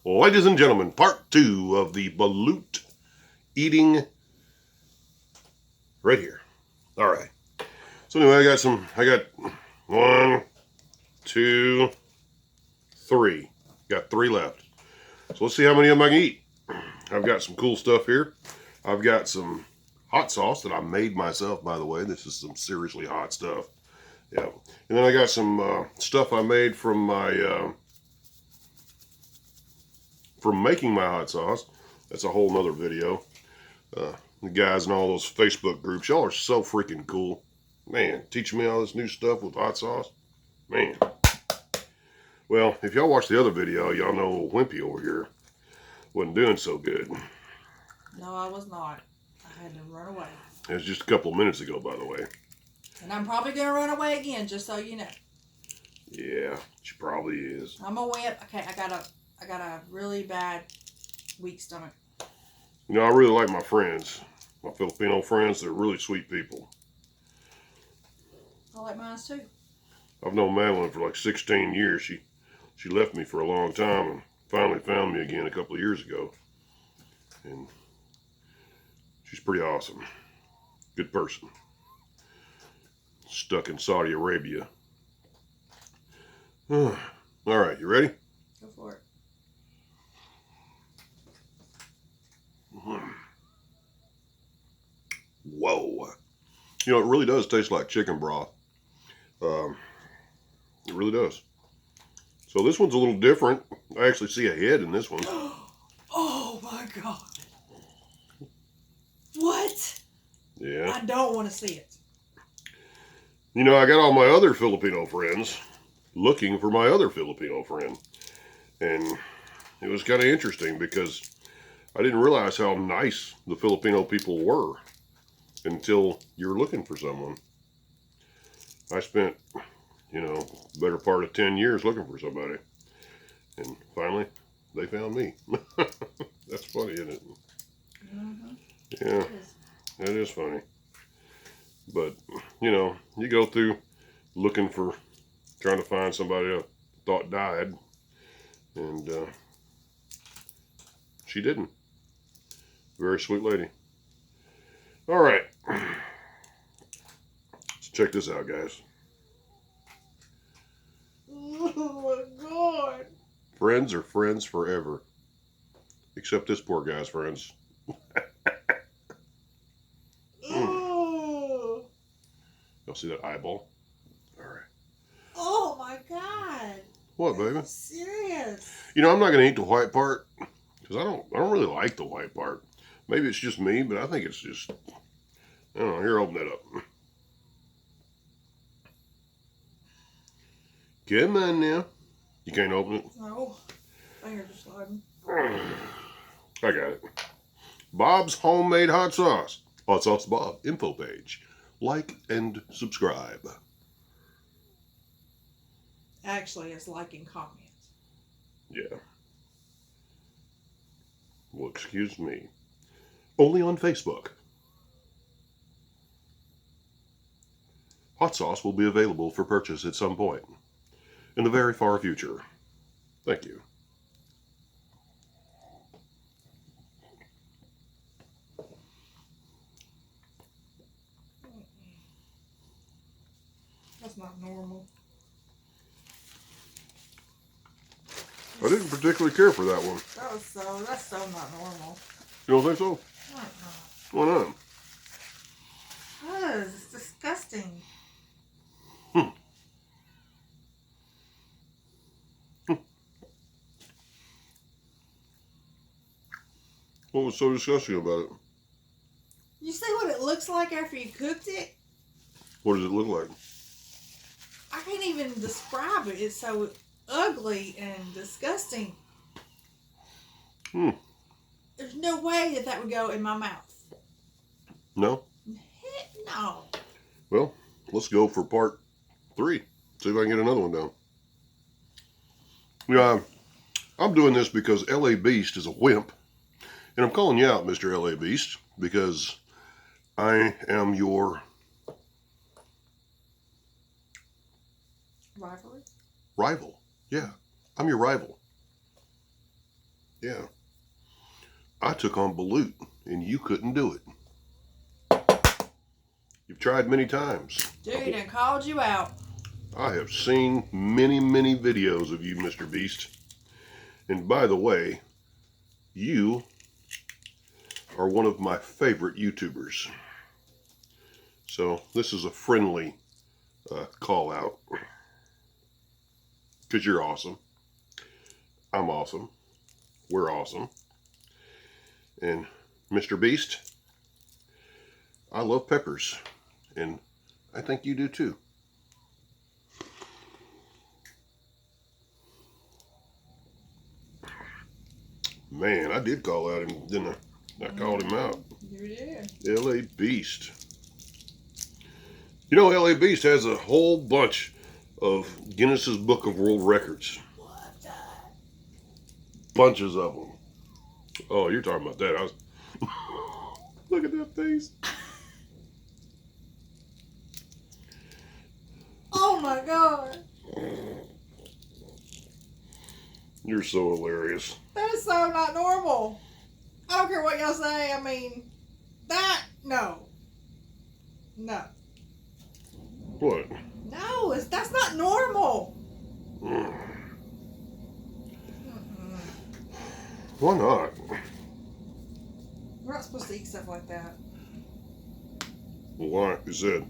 Ladies and gentlemen, part 2 of the balut eating right here. All right. So anyway, I got 1, 2, 3. Got 3 left. So let's see how many of them I can eat. I've got some cool stuff here. I've got some hot sauce that I made myself, by the way. This is some seriously hot stuff. Yeah. And then I got some stuff I made from my from making my hot sauce. That's a whole nother video. The guys in all those Facebook groups, y'all are so freaking cool. Man, teaching me all this new stuff with hot sauce. Man. Well, if y'all watched the other video, y'all know old Wimpy over here wasn't doing so good. No, I was not. I had to run away. It was just a couple of minutes ago, by the way. And I'm probably going to run away again, just so you know. Yeah, she probably is. I'm a wimp. Okay, I got a really bad, weak stomach. You know, I really like my friends. My Filipino friends, they're really sweet people. I like mine too. I've known Madeline for like 16 years. She left me for a long time and finally found me again a couple of years ago. And she's pretty awesome. Good person. Stuck in Saudi Arabia. All right, you ready? Go for it. Whoa. You know, it really does taste like chicken broth. It really does. So this one's a little different. I actually see a head in this one. Oh my God. What? Yeah. I don't want to see it. You know, I got all my other Filipino friends looking for my other Filipino friend. And it was kind of interesting because I didn't realize how nice the Filipino people were until you're looking for someone. I spent, you know, better part of 10 years looking for somebody. And finally, they found me. That's funny, isn't it? Mm-hmm. Yeah, that is funny. But, you know, you go through looking for, trying to find somebody I thought died. And she didn't. Very sweet lady. All right. Let's check this out, guys. Oh my God. Friends are friends forever. Except this poor guy's friends. Oh. Y'all see that eyeball? All right. Oh my God. What, baby? I'm serious. You know, I'm not gonna eat the white part because I don't really like the white part. Maybe it's just me, but I think it's just, I don't know. Here, open that up. Come on now. You can't open it? No. Fingers are sliding. I got it. Bob's Homemade Hot Sauce. Hot Sauce Bob info page. Like and subscribe. Actually, it's liking comments. Yeah. Well, excuse me. Only on Facebook. Hot sauce will be available for purchase at some point in the very far future. Thank you. That's not normal. I didn't particularly care for that one. That's so not normal. You don't think so? Why not? Because it's disgusting. What was so disgusting about it? You see what it looks like after you cooked it? What does it look like? I can't even describe it. It's so ugly and disgusting. There's no way that would go in my mouth. No? Heck no. Well, let's go for part 3. See if I can get another one down. Yeah, I'm doing this because LA Beast is a wimp. And I'm calling you out, Mr. LA Beast, because I am your Rivalry? rival. Yeah, I'm your rival. Yeah. I took on balut, and you couldn't do it. You've tried many times. Dude, I called you out. I have seen many, many videos of you, Mr. Beast. And by the way, you are one of my favorite YouTubers. So this is a friendly call out. Because you're awesome. I'm awesome. We're awesome. And Mr. Beast, I love peppers. And I think you do too. Man, I did call out him, didn't I? I called him out. You did. LA Beast. You know, LA Beast has a whole bunch of Guinness's Book of World Records. What? Bunches of them. Oh, you're talking about that. Look at that face. Oh my God. You're so hilarious. That is so not normal. I don't care what y'all say. I mean, that, no. No. What? No, that's not normal. Mm. Why not? We're not supposed to eat stuff like that. Well, why? You said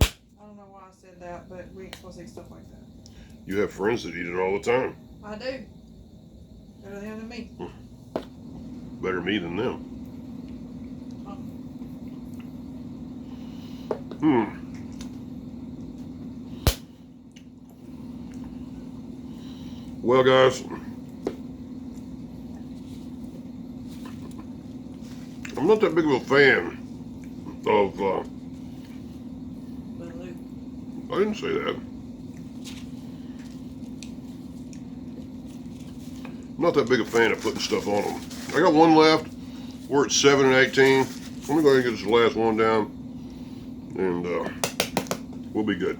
I don't know why I said that, but we ain't supposed to eat stuff like that. you have friends that eat it all the time. I do. Better them than me. Better me than them. Hmm. Well, guys, I'm not that big of a fan of. Balut. I didn't say that. I'm not that big a fan of putting stuff on them. I got one left. We're at 7 and 18. Let me go ahead and get this last one down, and we'll be good.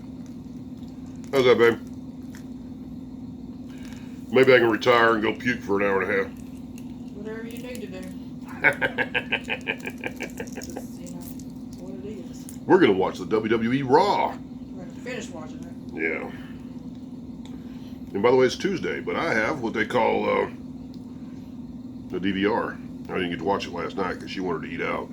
How's that, babe? Maybe I can retire and go puke for an hour and a half. Whatever you need to do. Just, what it is. We're going to watch the WWE Raw. We're going to finish watching it. Yeah. And by the way, it's Tuesday, but I have what they call the DVR. I didn't get to watch it last night because she wanted to eat out.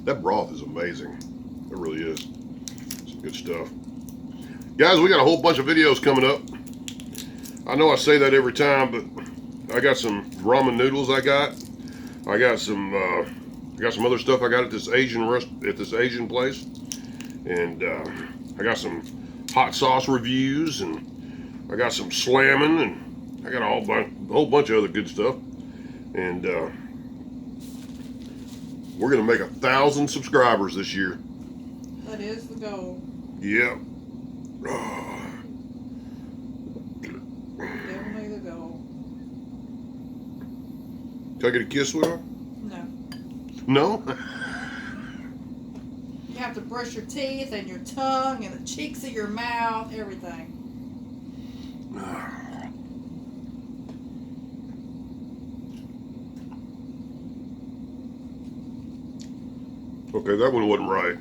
That broth is amazing. It really is. Some good stuff. Guys, we got a whole bunch of videos coming up. I know I say that every time, but I got some ramen noodles I got some other stuff I got at this Asian place. And I got some hot sauce reviews, and I got some slamming, and I got a whole bunch of other good stuff. And we're going to make 1,000 subscribers this year. That is the goal. Yep. Definitely the goal. Can I get a kiss with her? No. No? You have to brush your teeth and your tongue and the cheeks of your mouth, everything. Okay, that one wasn't right.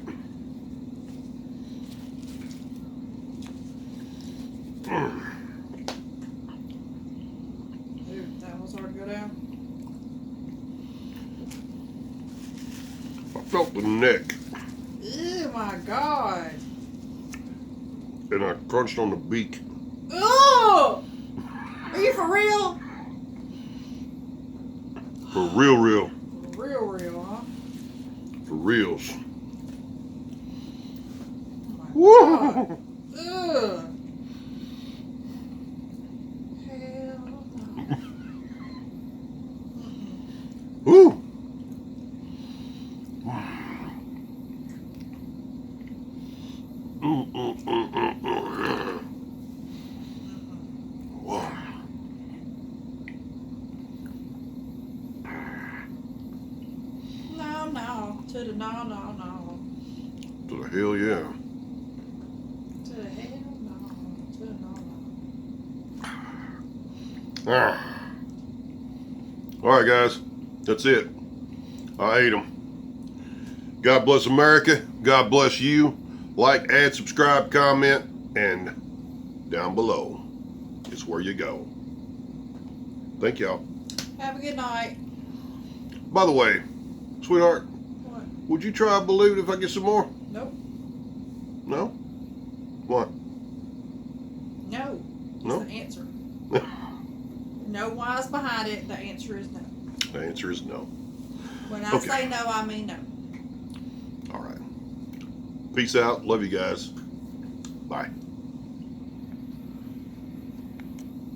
Dude, that was hard to go down. I felt the neck, Oh my God. and I crunched on the beak. Oh! Are you for real? For real. Real, huh? For reals. Oh my God. Ugh. Hell no. Woo! Wow. No. To the no. To the hell yeah. To the hell no. Ah. All right, guys. That's it. I ate them. God bless America. God bless you. Like, add, subscribe, comment, and down below is where you go. Thank y'all. Have a good night. By the way, sweetheart, What? would you try a balut if I get some more? Nope. No? What? No. No? That's the answer. No whys behind it. The answer is no. The answer is no. When I Okay. say no, I mean no. All right. Peace out. Love you guys. Bye.